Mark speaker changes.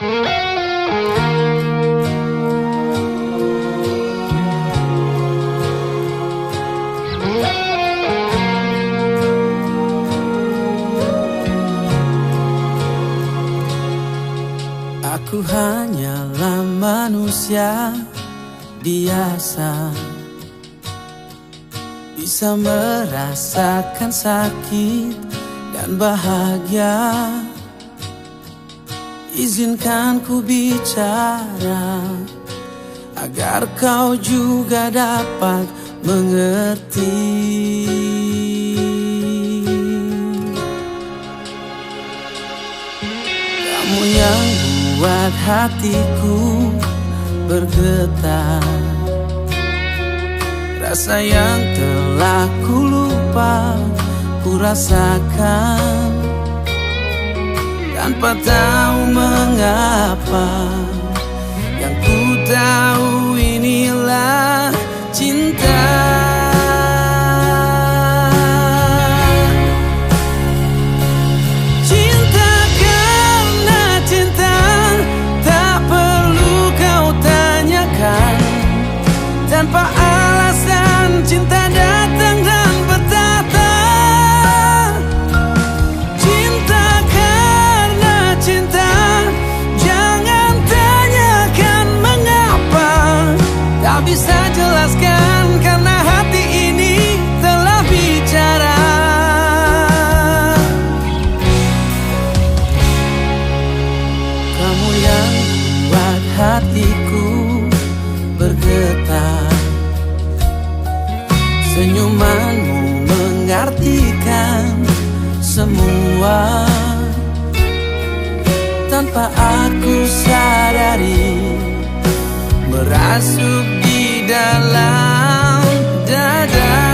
Speaker 1: Aku hanyalah manusia biasa, bisa merasakan sakit dan bahagia. Izinkan ku bicara agar kau juga dapat mengerti. Kamu yang buat hatiku bergetar, rasa yang telah ku lupa ku rasakan tanpa tahu mengapa. Yang ku tahu inilah cinta. Tanpa alasan cinta datang dan bertata. Cinta karena cinta, jangan tanyakan mengapa. Tak bisa jelaskan karena hati ini telah bicara. Kamu yang buat hatiku bergetar, senyumanmu mengartikan semua. Tanpa aku sadari, merasuk di dalam dada.